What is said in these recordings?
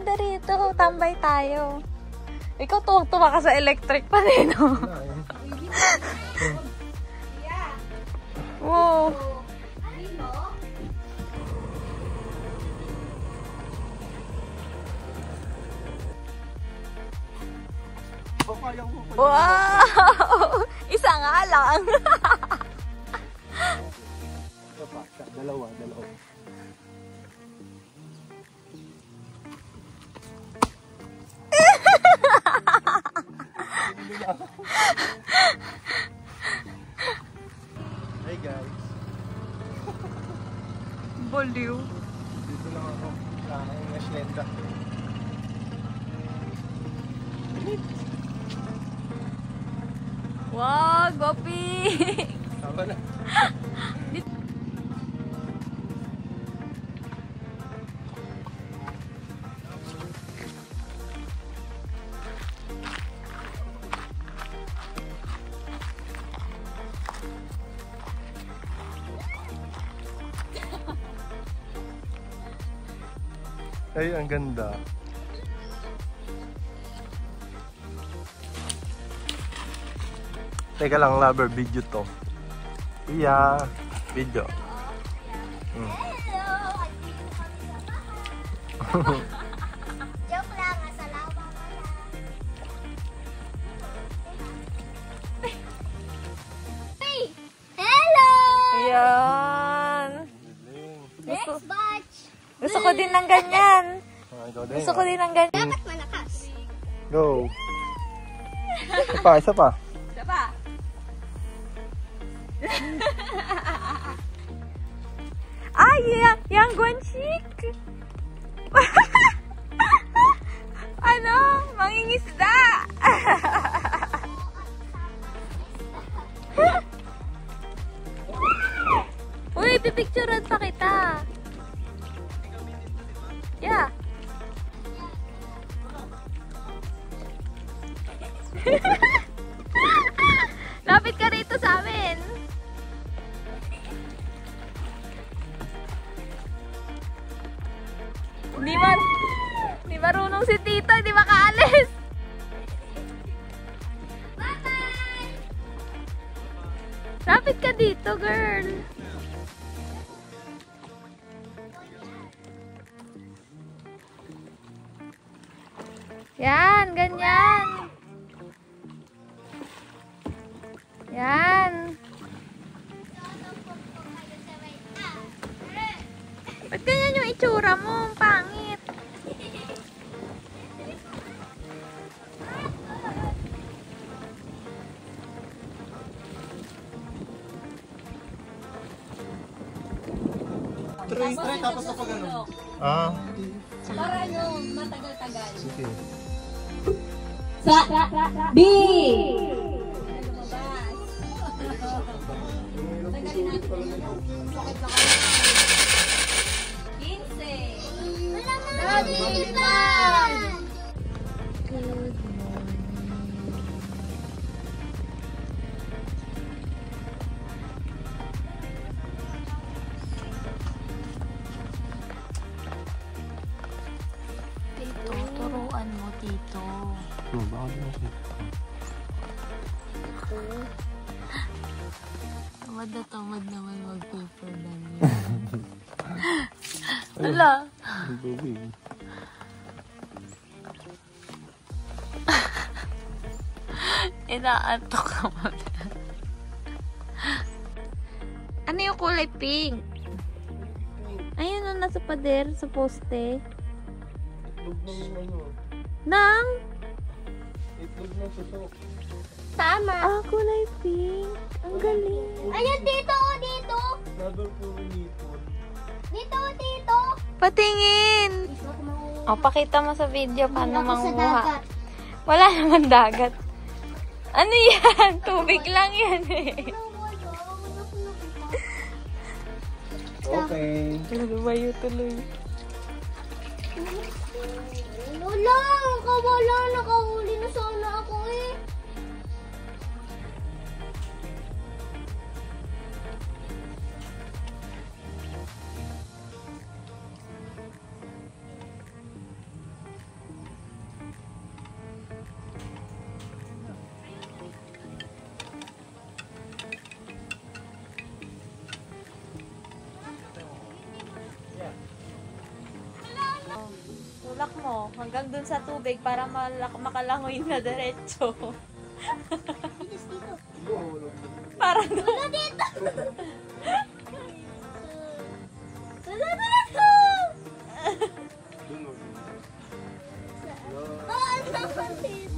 maganda rito. Tambay tayo. Ikaw tuwag-tuwa ka sa electric pa rin, no? Wow. Wow! Isa nga lang. Dalawa. Hey guys. Boliw. Dito lang ako. Ang Ashlenda. Wow, Gopi! Tama na. Ay, ang ganda. Teka lang, lover, video to. Iya, video. Joke lang, asalawa ka lang. Hey! Hello! Ayan. Next batch! Gusto ko din ng ganyan. Ikaw din. Gusto ko din ng ganyan. Dapat malakas. Go. Isa pa. Isa pa. Ay, yang guanchik. Ano? Mangingisda. Uy, pipicturean pa kita. Yeah. Lapit ka rito sa amin. Di marunong si Tito, di makaalis. Bye-bye! Lapit ka dito, girl. Yan, ganyan. Yan. Ba't ganyan yung itsura mo? Ang pangit. Try tapos kapag ano. Ah. Para ano, matagal-tagal. Sige. B! Turuan mo, Tito. Baka mo kita. Tamad naman mag-paper done yun. Hala. Inaantok ka mo. Ano yung kulay pink? Ayun o, nasa pader, sa poste. Itlog ng ano. Nang? Itlog ng susok. Tama. Ah, kulay pink. Ang galing. Ayun, dito, dito. Lover puro nipon. Dito, dito. Patingin! O, pakita mo sa video paano Ako sa manguha. dagat. Wala naman dagat. Ano yan? Tubig lang yan eh. Okay. Lumayo tuloy. Wala, kawala. Nakahuli na sana ako eh. mo. Hanggang dun sa tubig para makalangoy na diretso. Dito. Parang Wala dito. Wala dito. Oh, ang naman dito.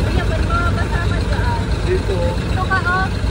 Kuya, ba't mga basama dyan? Dito. Ito ka, oh.